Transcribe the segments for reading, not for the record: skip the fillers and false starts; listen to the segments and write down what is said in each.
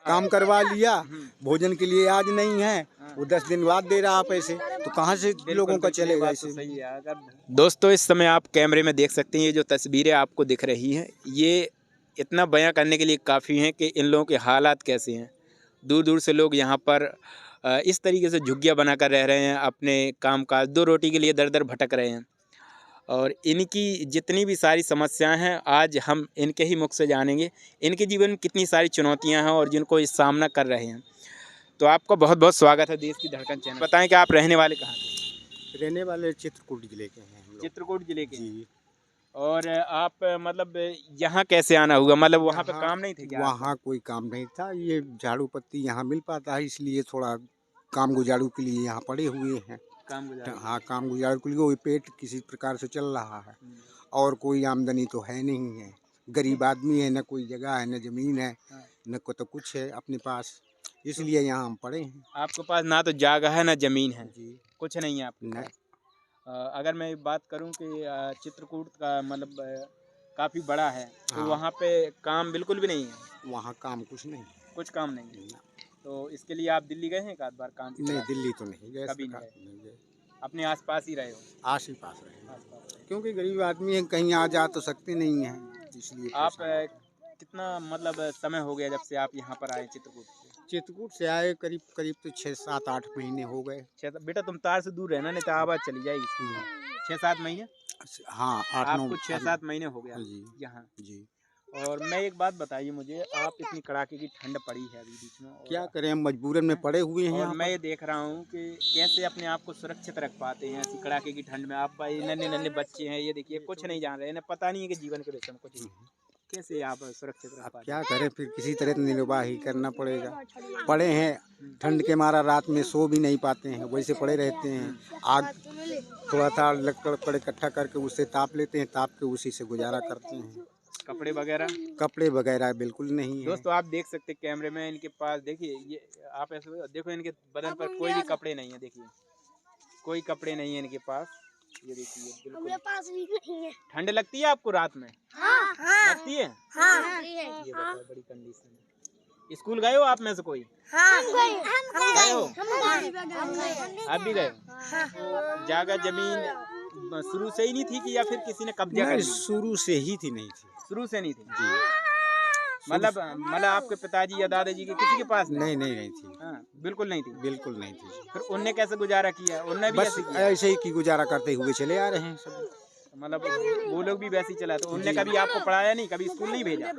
काम करवा लिया, भोजन के लिए आज नहीं है, वो 10 दिन बाद दे रहा पैसे, तो कहाँ से लोगों का चलेगा ऐसे। सही है। अगर दोस्तों इस समय आप कैमरे में देख सकते हैं, ये जो तस्वीरें आपको दिख रही हैं, ये इतना बयां करने के लिए काफ़ी हैं कि इन लोगों के हालात कैसे हैं। दूर दूर से लोग यहाँ पर इस तरीके से झुग्गियाँ बनाकर रह रहे हैं, अपने काम काज 2 रोटी के लिए दर दर भटक रहे हैं। और इनकी जितनी भी सारी समस्याएं हैं आज हम इनके ही मुख से जानेंगे, इनके जीवन में कितनी सारी चुनौतियां हैं और जिनको इस सामना कर रहे हैं। तो आपका बहुत बहुत स्वागत है देश की धड़कन चैनल। बताएं कि आप रहने वाले कहाँ के? रहने वाले चित्रकूट जिले के हैं हम लोग। चित्रकूट जिले के। जी। और आप मतलब यहाँ कैसे आना हुआ? मतलब वहाँ पे काम नहीं थे क्या? वहाँ कोई काम नहीं था, ये झाड़ू पत्ती यहाँ मिल पाता है, इसलिए थोड़ा काम गुजारू के लिए यहाँ पड़े हुए हैं। काम गुजारा। हाँ, काम गुजारू के लिए वही पेट किसी प्रकार से चल रहा है, और कोई आमदनी तो है नहीं है। गरीब आदमी है, न कोई जगह है, न जमीन है, न को तो कुछ है अपने पास, इसलिए यहाँ हम पड़े हैं। आपके पास ना तो जगह है ना जमीन है जी, कुछ नहीं है आपके पास। अगर मैं बात करूं कि चित्रकूट का मतलब काफ़ी बड़ा है, तो हाँ। वहाँ पे काम बिल्कुल भी नहीं है। वहाँ काम कुछ नहीं, कुछ काम नहीं है। ना। तो इसके लिए आप दिल्ली गए हैं एक आध बार काम की नहीं, तलाश? दिल्ली तो नहीं गए, कभी सरकार नहीं नहीं गए, अपने आसपास ही रहे हो? आस ही पास रहे, आसपास रहे। क्योंकि गरीब आदमी है, कहीं आ जा तो सकते नहीं हैं, इसलिए आप परेशान। कितना मतलब समय हो गया जब से आप यहाँ पर आए चित्रकूट से? चित्रकूट से आए करीब करीब तो 6, 7, 8 महीने हो गए। बेटा तुम तार से दूर रहना, नहीं तो आवाज़ चली जाएगी। 6-7 महीने? हाँ, 8-9 आपको 6-7 महीने हो गया जी यहाँ। जी। और मैं एक बात बताइए मुझे, आप इतनी कड़ाके की ठंड पड़ी है अभी बीच में, और क्या करें, हम मजबूरन में पड़े हुए हैं और यहाँ मैं पर। ये देख रहा हूँ कि कैसे अपने आप को सुरक्षित रख पाते हैं ऐसी कड़ाके की ठंड में। आप भाई नन्हे नन्हे बच्चे हैं, ये देखिए कुछ नहीं जान रहे हैं, पता नहीं है कि जीवन के विषय में कुछ भी। कैसे आप सुरक्षित रख अब पाते क्या करें, फिर किसी तरह निर्वाह ही करना पड़ेगा। पड़े हैं, ठंड के मारा रात में सो भी नहीं पाते हैं, वैसे पड़े रहते हैं। आग थोड़ा सा लकड़ इकट्ठा करके उससे ताप लेते हैं, ताप के उसी से गुजारा करते हैं। कपड़े वगैरह? कपड़े वगैरह बिल्कुल नहीं है। दोस्तों आप देख सकते हैं कैमरे में इनके पास, देखिए ये आप ऐसे देखो, इनके बदन पर कोई भी कपड़े नहीं है। देखिए कोई कपड़े नहीं है इनके पास, ये देखिए बिल्कुल। मेरे पास भी नहीं है। ठंड लगती है आपको रात में? हाँ, हाँ, लगती है? हाँ, ये बताओ बड़ी कंडीशन है। स्कूल गए हो आप में से कोई? हाँ, हम गए हो? हम गए। आप भी गए हो? जागा जमीन शुरू से ही नहीं थी कि या फिर किसी ने कब्जा कर नहीं, ली? शुरू से ही थी, नहीं थी। शुरू से नहीं थी जी। मतलब आपके पिताजी या दादाजी के किसी के पास नहीं नहीं नहीं थी, हाँ, बिल्कुल नहीं थी। बिल्कुल नहीं थी। फिर उनने कैसे गुजारा किया? उनने भी बस ऐसे किया? ऐसे ही की गुजारा करते हुए चले आ रहे हैं सब। मतलब वो लोग भी वैसे ही चला, तो उनने कभी आपको पढ़ाया नहीं, कभी स्कूल नहीं भेजा?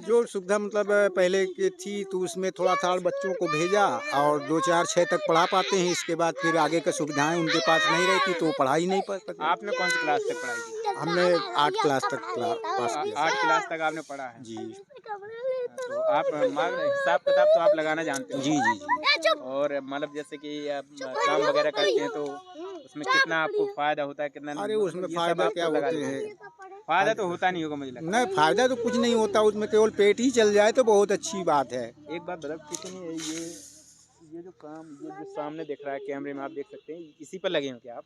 जो सुविधा मतलब पहले की थी तो उसमें थोड़ा था, बच्चों को भेजा और 2, 4, 6 तक पढ़ा पाते हैं। इसके बाद फिर आगे की सुविधाएं उनके पास नहीं रहती तो वो पढ़ा ही नहीं पाते। आपने कौन सी क्लास तक पढ़ाई की? हमने 8 क्लास तक पास किया। 8 क्लास तक आपने पढ़ा है? जी तो आप हिसाब किताब तो आप लगाना जानते हो? जी जी जी। और मतलब जैसे कि आप काम वगैरह करते हैं तो उसमें कितना आपको फायदा होता है, कितना अरे नहीं? उसमें ये सब फायदा आपको क्या लगा होते लेना हैं? चाहिए। फायदा तो होता नहीं होगा मुझे लगता नहीं, फायदा तो कुछ नहीं होता उसमें, केवल पेट ही चल जाए तो बहुत अच्छी बात है। है। एक बात बताओ, किसी ने ये जो काम, ये जो सामने दिख रहा है कैमरे में आप देख सकते हैं, इसी पर लगे हो क्या आप?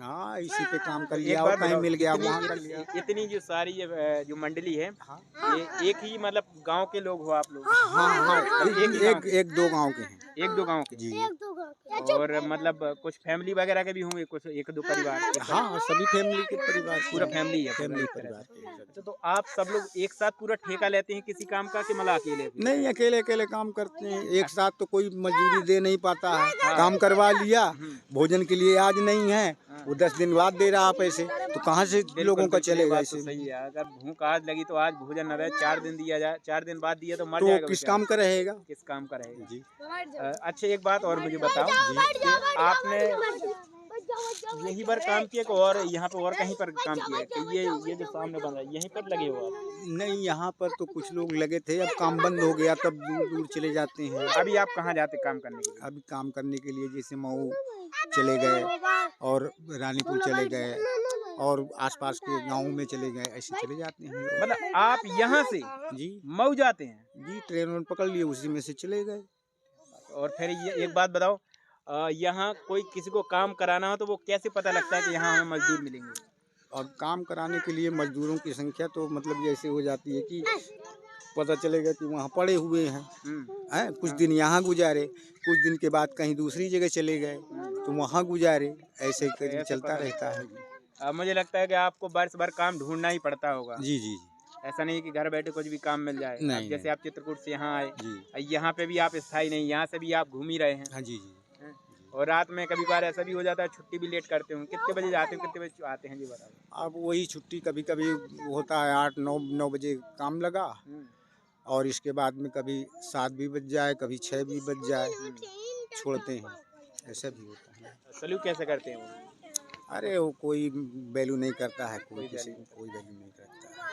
हाँ, इसी पे काम कर एक लिया बात और कहीं बताओ, मिल गया इतनी वहाँ कर लिया। इतनी जो सारी ये जो मंडली है, हाँ ये एक ही मतलब गांव के लोग हो आप लोग? हाँ हाँ, एक 1-2 गांव के हैं। 1-2 गांव के? जी और मतलब कुछ फैमिली वगैरह के भी होंगे, कुछ 1-2 परिवार के? हाँ, सभी फैमिली के परिवार पूरा फैमिली है? फैमिली पूरा एक तरह परिवार से। के। अच्छा, तो आप सब लोग एक साथ पूरा ठेका लेते हैं किसी काम का कि मतलब अकेले? नहीं, अकेले अकेले काम करते हैं, एक साथ तो कोई मजदूरी दे नहीं पाता है। काम करवा लिया, भोजन के लिए आज नहीं है, वो 10 दिन बाद दे रहा पैसे, तो कहाँ से लोगों का चलेगा तो ऐसे। सही है। अगर भूख आज लगी तो आज भोजन न रहे, 4 दिन दिया जाए, 4 दिन बाद दिया तो मर तो जाएगा किस बेचारा। काम का रहेगा? किस काम का रहेगा? जी अच्छा एक बात और मुझे बताओ कि आपने यहीं पर काम किया कि और यहाँ पर और कहीं पर काम किया है कि ये जो सामने बन रहा है यहीं पर लगे हो आप? नहीं, यहाँ पर तो कुछ लोग लगे थे, अब काम बंद हो गया तब दूर दूर चले जाते हैं। अभी आप कहाँ जाते काम करने के लिए? अभी काम करने के लिए जैसे मऊ चले गए और रानीपुर चले गए और आसपास के गाँव में चले गए, ऐसे चले जाते हैं लोग। मतलब आप यहाँ से जी मऊ जाते हैं? जी, ट्रेन पकड़ लिए, उसी में से चले गए। और फिर ये एक बात बताओ, यहाँ कोई किसी को काम कराना हो तो वो कैसे पता लगता है कि यहाँ हमें मजदूर मिलेंगे? और काम कराने के लिए मजदूरों की संख्या तो मतलब जैसे हो जाती है कि पता चलेगा कि वहाँ पड़े हुए हैं। हैं कुछ दिन यहाँ गुजारे, कुछ दिन के बाद कहीं दूसरी जगह चले गए तो वहाँ गुजारे, ऐसे करके चलता रहता है। अब मुझे लगता है कि आपको वर्ष भर काम ढूंढना ही पड़ता होगा। जी जी ऐसा नहीं कि घर बैठे कुछ भी काम मिल जाए। नहीं, अब जैसे नहीं। आप चित्रकूट से यहाँ आए, जी यहाँ पे भी आप स्थायी नहीं, यहाँ से भी आप घूम ही रहे हैं। हाँ जी जी। हैं? और रात में कभी बार ऐसा भी हो जाता है, छुट्टी भी लेट करते होंगे। कितने बजे जाते हैं, कितने बजे आते हैं, जी बताओ। अब वही छुट्टी कभी कभी होता है 8 9 बजे काम लगा, और इसके बाद में कभी 7 भी बज जाए, कभी 6 भी बज जाए, छोड़ते हैं, ऐसा भी होता है। सलूक कैसे करते हैं वो? अरे वो कोई वैल्यू नहीं करता है, कोई कोई किसी value को कोई वैल्यू नहीं करता है,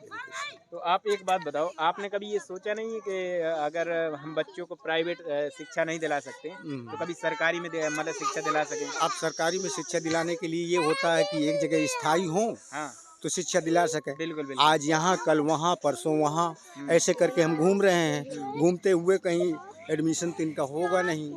बिल्कुल। तो आप एक बात बताओ, आपने कभी ये सोचा नहीं है कि अगर हम बच्चों को प्राइवेट शिक्षा नहीं दिला सकते तो कभी सरकारी में मतलब शिक्षा दिला सकें? अब सरकारी में शिक्षा दिलाने के लिए ये होता है कि एक जगह स्थायी हो हाँ, तो शिक्षा दिला सके। बिल्कुल बिल्कुल। आज यहाँ कल वहाँ परसों वहाँ, ऐसे करके हम घूम रहे हैं, घूमते हुए कहीं एडमिशन तो इनका होगा नहीं।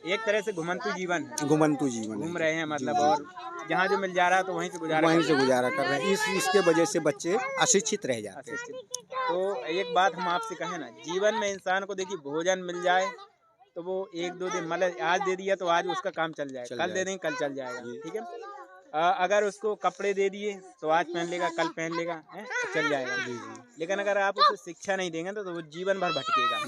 एक तरह से घुमंतु जीवन है, घुमंतु जीवन घूम है। रहे हैं मतलब, और जहाँ जो मिल जा रहा है तो वहीं से गुजारा वहीं कर से गुजारा कर रहे हैं, इसके वजह से बच्चे अशिक्षित रह जाते हैं। अशिक्षित। तो एक बात हम आपसे कहें ना, जीवन में इंसान को देखिए भोजन मिल जाए तो वो 1 2 दिन मतलब आज दे दिया तो आज उसका काम चल जाएगा, कल दे देंगे कल चल जाएगा, ठीक है। अगर उसको कपड़े दे दिए तो आज पहन लेगा, कल पहन लेगा, हैं, चल जाएगा। लेकिन अगर आप उसे शिक्षा नहीं देंगे तो वो जीवन भर भटकेगा।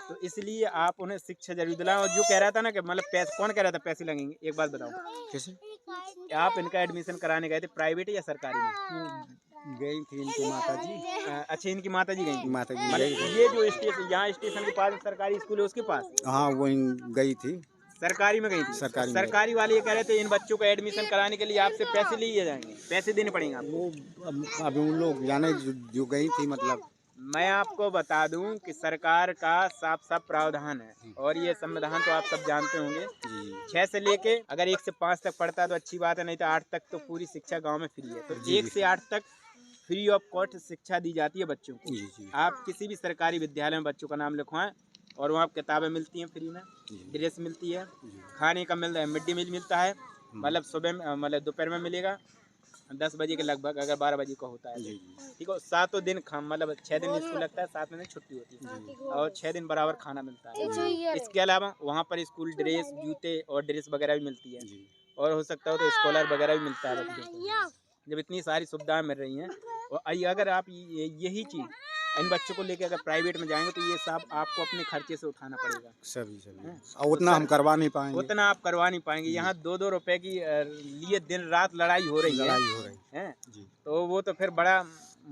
तो इसलिए आप उन्हें शिक्षा जरूर दिलाएं। और जो कह रहा था ना कि मतलब पैसे, कौन कह रहा था पैसे लगेंगे, एक बात बताओ, कैसे आप इनका एडमिशन कराने गए थे प्राइवेट या सरकारी में? गई थी इनकी माता जी। अच्छा, इनकी माता जी गई थी। माता जी मतलब गई थी। ये जो स्टेशन, यहाँ स्टेशन के पास सरकारी स्कूल है उसके पास हाँ वहीं गई थी, सरकारी में गई थी। सरकारी में। सरकारी वाले ये कह रहे थे इन बच्चों को एडमिशन कराने के लिए आपसे पैसे लिए जाएंगे, पैसे देने पड़ेंगे आपको। वो अभी उन लोग जाने जो गई थी मतलब। मैं आपको बता दूं कि सरकार का साफ साफ प्रावधान है, और ये संविधान तो आप सब जानते होंगे। 6 से लेके अगर 1 से 5 तक पढ़ता है तो अच्छी बात है, नहीं तो 8 तक तो पूरी शिक्षा गांव में फ्री है। तो 1 से 8 तक फ्री ऑफ कॉस्ट शिक्षा दी जाती है बच्चों को। आप किसी भी सरकारी विद्यालय में बच्चों का नाम लिखवाएं और वहाँ किताबें मिलती हैं फ्री में, ड्रेस मिलती है, खाने का मिलता है, मिड डे मील मिलता है, मतलब सुबह मतलब दोपहर में मिलेगा 10 बजे के लगभग, अगर 12 बजे का होता है, ठीक है। 7 दिन मतलब 6 दिन स्कूल लगता है, 7 दिन छुट्टी होती है, और 6 दिन बराबर खाना मिलता है। इसके अलावा वहाँ पर स्कूल ड्रेस, जूते और ड्रेस वगैरह भी मिलती है, और हो सकता हो तो स्कॉलर वगैरह भी मिलता है बच्चों को। जब इतनी सारी सुविधाएं मिल रही हैं, और अगर आप यही चीज़ इन बच्चों को लेकर अगर प्राइवेट में जाएंगे तो ये सब आपको अपने खर्चे से उठाना पड़ेगा। सभी और उतना हम करवा नहीं पाएंगे, उतना आप करवा नहीं पाएंगे। यहाँ 2-2 रुपए की लिए दिन रात लड़ाई हो रही है। तो वो तो फिर बड़ा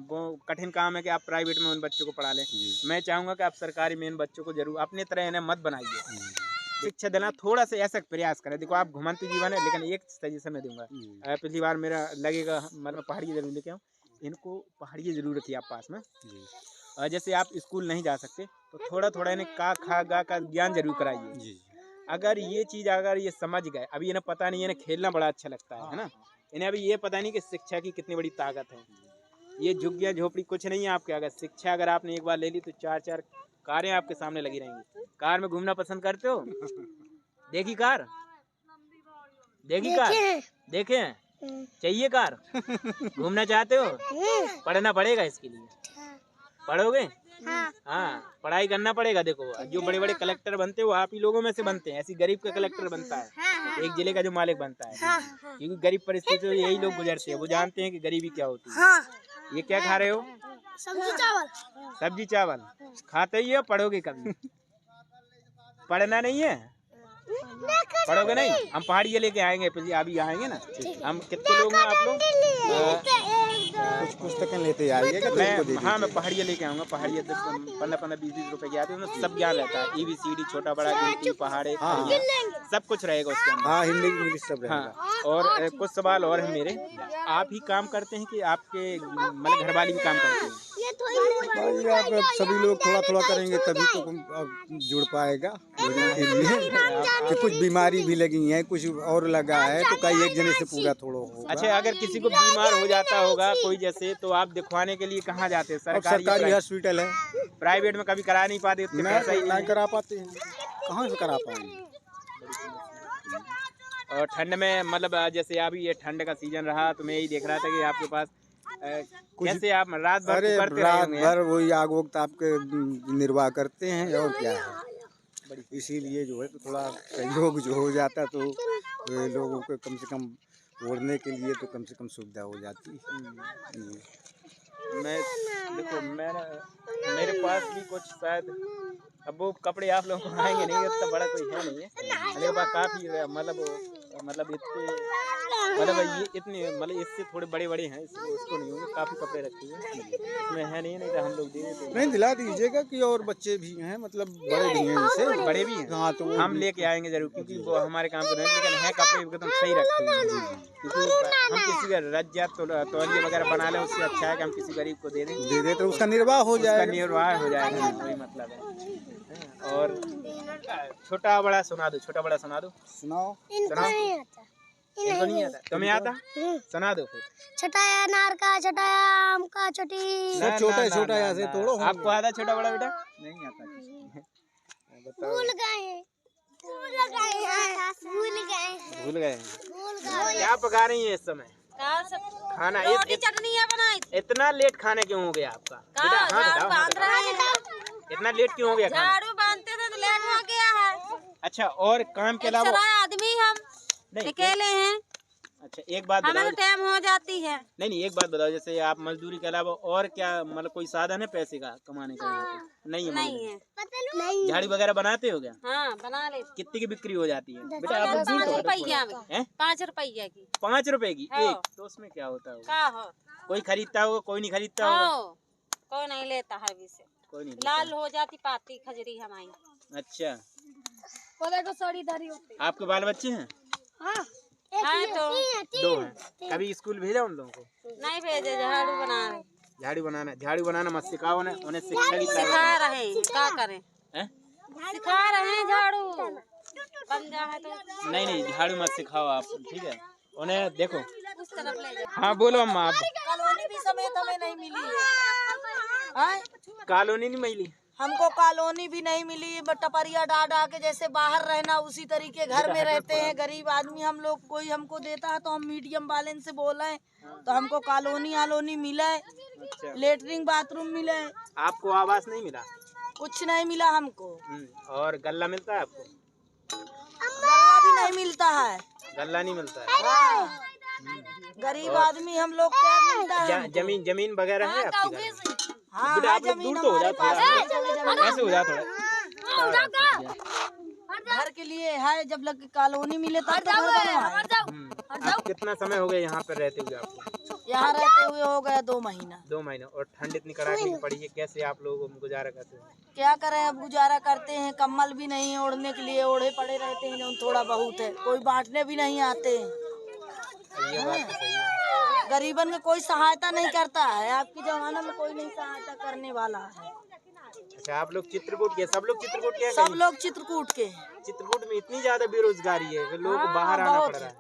वो कठिन काम है कि आप प्राइवेट में उन बच्चों को पढ़ा लें। मैं चाहूँगा कि आप सरकारी में इन बच्चों को जरूर अपने तरह इन्हें मत बनाइए, शिक्षा देना थोड़ा सा ऐसा प्रयास करें। देखो आप घुमंतु जीवन है, लेकिन एक सजेशन मैं दूंगा, पिछली बार मेरा लगेगा मतलब पहाड़ी जरूर लेके आऊँ, इनको पहाड़ी जरूर रखिए आप पास में। जैसे आप स्कूल नहीं जा सकते तो थोड़ा थोड़ा इन्हें का खा गा का ज्ञान जरूर कराइए। अगर ये चीज़ अगर ये समझ गए, अभी इन्हें पता नहीं है, इन्हें खेलना बड़ा अच्छा लगता है ना, इन्हें अभी ये पता नहीं कि शिक्षा की कितनी बड़ी ताकत है। ये झुग्गियाँ झोपड़ी कुछ नहीं है आपके, अगर शिक्षा अगर आपने एक बार ले ली तो 4-4 कारें आपके सामने लगी रहेंगी। कार में घूमना पसंद करते हो? देखी कार, देखी कार, देखे चाहिए कार, घूमना चाहते हो? पढ़ना पड़ेगा इसके लिए, पढ़ोगे? हाँ, पढ़ाई करना पड़ेगा। देखो जो बड़े बड़े कलेक्टर बनते हैं वो आप ही लोगों में से बनते हैं, ऐसी गरीब का कलेक्टर बनता है, एक जिले का जो मालिक बनता है, क्योंकि गरीब परिस्थिति में यही लोग गुजरते हैं, वो जानते हैं कि गरीबी क्या होती है। ये क्या खा रहे हो? सब्जी चावल। सब्जी चावल खाते ही हो, पढ़ोगे कभी? पढ़ना नहीं है, पढ़ोगे नहीं। हम पहाड़ी लेके आएंगे, अभी आएंगे ना। हम कितने लोग हैं आप लोग? कुछ पुस्तकें लेते आइएगा तो हाँ, मैं पहाड़िया लेके आऊँगा। पहाड़िया 15-20 रुपए की आती है, उसमें सब ज्ञान रहता है, ABCD, छोटा बड़ा गिनती, पहाड़े, सब कुछ रहेगा उसके अंदर। हाँ, हिंदी इंग्लिश सब रहेगा। हाँ, और कुछ सवाल और है मेरे, आप ही काम करते हैं कि आपके मतलब घर वाली भी काम करते हैं? भाई आप सभी लोग थोड़ा थोड़ा करेंगे तभी तो जुड़ पाएगा भोजन के लिए। कि कुछ बीमारी भी लगी है, कुछ और लगा है, तो कई एक जने से पूरा थोड़ा होगा। अच्छा, अगर किसी को बीमार हो जाता होगा कोई जैसे, तो आप दिखवाने के लिए कहाँ जाते हैं? सरकारी हॉस्पिटल है, प्राइवेट में कभी करा नहीं पाते? नहीं करा पाते हैं, कहाँ से करा पाएंगे। और ठंड में मतलब जैसे अभी ये ठंड का सीजन रहा तो मैं यही देख रहा था कि आपके पास कैसे आप रात भर अरे तो करते रात रहे भर वही आग वक्त आपके निर्वाह करते हैं और क्या है। इसीलिए जो है तो थोड़ा सहयोग जो हो जाता तो लोगों को कम से कम ओढ़ने के लिए तो कम से कम सुविधा हो जाती है। मैं देखो मेरे पास भी कुछ शायद अब वो कपड़े आप लोगों को आएंगे नहीं, इतना बड़ा कोई है नहीं है मेरे पास, काफ़ी मतलब इतने ये इतने मतलब इससे थोड़े बड़े बड़े हैं, उसको नहीं होंगे, काफ़ी कपड़े रखे हुए हैं इसमें है नहीं तो हम लोग दे देते। नहीं दिला दीजिएगा कि और बच्चे भी हैं मतलब बड़े भी हैं इनसे बड़े भी हैं। हाँ तो हम लेके आएंगे जरूर, क्योंकि वो हमारे काम के नहीं, लेकिन है कपड़े एकदम सही रखे हुए हैं। क्योंकि हम किसी का रज्जा तौलिया वगैरह बना लें, उससे अच्छा है कि हम किसी गरीब को दे दें तो उसका निर्वाह हो उसका जाएगा। निर्वाह हो जाएगा, वही मतलब है। और छोटा बड़ा सुना दो, छोटा बड़ा सुना दो। सुनाओ। इनको नहीं आता। इनको नहीं आता, तुम्हें आता? सुना दो फिर। छोटा अनार का, छोटा आम का, छोटी सब छोटा छोटा ऐसे तोड़ो। आपको आता छोटा बड़ा बेटा? नहीं आता। भूल गए, भूल गए हैं, भूल गए, भूल गए? भूल गए। क्या पका रही है इस समय खाना? चटनी बनाई। इतना लेट खाने क्यों हो गया आपका बेटा? हाँ बताओ, इतना लेट क्यों हो गया खाना? झाड़ू बांधते थे तो लेट हो गया है। अच्छा, और काम के अलावा आदमी हम नहीं अकेले हैं, अच्छा एक बात बताओ। हमें टाइम हो जाती है। नहीं एक बात बताओ, जैसे आप मजदूरी के अलावा और क्या मतलब कोई साधन है पैसे का कमाने का यहाँ पे? नहीं है नहीं है। नहीं झाड़ी वगैरह बनाते हो क्या? हाँ बना ले। कितनी की बिक्री हो जाती है बेटा? आप लोग दूर 5 तो रुपया में, हैं? 5 रुपया की। 5 रुपए की हाँ। एक, तो उसमें क्या होता होगा? का हो कोई खरीदता होगा, कोई नहीं खरीदता होगा? हो, कोई नहीं लेता है विसे। कोई नहीं लेता। लाल हो जाती पाती खजरी हमारी। अच्छा, को सड़ी धरी होती। आपके बाल बच्चे हैं? हाँ हाँ तो 2 हैं। कभी स्कूल भेजा उन लोगों को? नहीं भेजे, झाड़ू बना रहे। झाड़ू बनाना मत सिखाओ उन्हें शिक्षा की सिखा रहे हैं, क्या करें? हैं? सिखा रहे हैं झाड़ू बन जाए तो। नहीं झाड़ू मत सिखाओ आप, ठीक है? उन्हें देखो। उस तरफ ले जाओ। हाँ बोलो अम्मा आप। कॉलोनी भी समेत हमें नहीं मिली है। कॉलोनी नहीं मिली हमको कॉलोनी भी नहीं मिली, टपरिया डा के जैसे बाहर रहना उसी तरीके घर में रहते हैं गरीब आदमी हम लोग। कोई हमको देता है तो हम मीडियम वाले से बोले तो हमको कॉलोनी मिले, अच्छा। लेटरिन बाथरूम मिले, आपको आवास नहीं मिला? कुछ नहीं मिला हमको। और गल्ला मिलता है आपको? गल्ला भी नहीं मिलता है। गल्ला नहीं मिलता है? हाँ। गरीब आदमी हम लोग क्या मिलता है हमको? जमीन वगैरह है आपके घर में? हाँ बेटा हाँ, आप लोग जमीन दूर तो हो हमारे जाते पास हैं, है, थोड़ी जमीन कैसे हो जाते थोड़ा? घर के लिए है, जब लग कॉलोनी मिले तब तो घर बनवाए। आप कितना समय हो गया यहाँ पर रहते हुए आपको? यहाँ रहते हुए हो गया 2 महीना। 2 महीने। और ठंड इतनी कड़ाके की पड़ी है, कैसे आप लोग गुजारा करते हो? क्या करें, अब गुजारा करते हैं, कम्बल भी नहीं है ओढ़ने के लिए, ओढ़े पड़े रहते हैं जो थोड़ा बहुत है, कोई बांटने भी नहीं आते हैं। ये बात तो सही है। गरीबन में कोई सहायता नहीं करता है, आपकी जमाना में कोई नहीं सहायता करने वाला है। अच्छा, आप लोग चित्रकूट के? सब लोग चित्रकूट के हैं? सब लोग चित्रकूट के हैं। चित्रकूट में इतनी ज्यादा बेरोजगारी है कि लोग बाहर आना पड़ रहा है।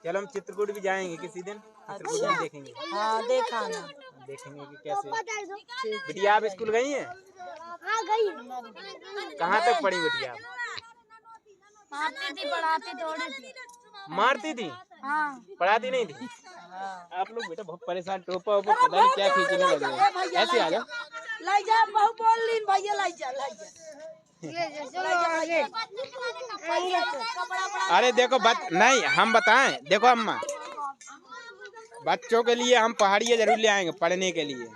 चलो हम चित्रकूट भी जाएंगे किसी दिन, चित्रकूट में देखेंगे। हाँ देखा ना, देखेंगे कि कैसे। बिटिया आप स्कूल गई हैं? हाँ गई। कहाँ तक पढ़ी बिटिया आप? मारती थी, पढ़ाती थोड़ी थी। मारती थी? हाँ। पढ़ाती नहीं थी? आप लोग बेटा बहुत परेशान, टोपा ओपा पता नहीं क्या खींचने लगे। ऐसे आ जाओ। लाई जा बहु बोल लीन भैया, लाई जा। अरे देखो नहीं हम बताएं, देखो अम्मा, बच्चों के लिए हम पहाड़ियाँ जरूर ले आएंगे पढ़ने के लिए।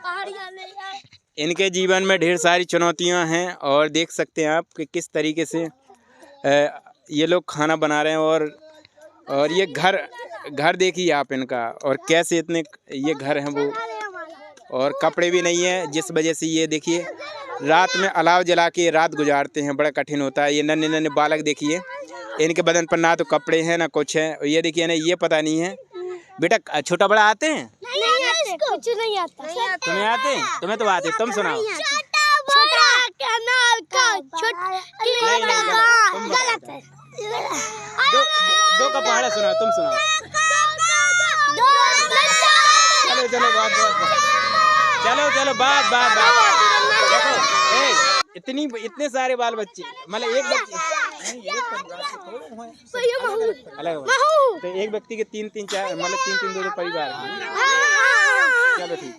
इनके जीवन में ढेर सारी चुनौतियां हैं और देख सकते हैं आप कि किस तरीके से ये लोग खाना बना रहे हैं। और ये घर देखिए आप इनका, और कैसे इतने ये घर हैं वो, और कपड़े भी नहीं है, जिस वजह से ये देखिए रात में अलाव जला के रात गुजारते हैं। बड़ा कठिन होता है। ये नन्हे नन्हे बालक देखिए, इनके बदन पर ना तो कपड़े हैं ना कुछ है। ये देखिए ना, ये पता नहीं है। बेटा छोटा बड़ा आते हैं? कुछ नहीं आता। तुम्हें आते हैं? तुम्हें तो आते, तुम सुनाओ। नहीं, तुम गलत है। दो का पहाड़ा सुनाओ, तुम सुनाओ। चलो बात देखो, इतने सारे बाल बच्चे, मतलब एक बच्चे अलग, तो एक व्यक्ति के 3-3 4 मतलब 3-3 2 परिवार हैं। चलो ठीक है।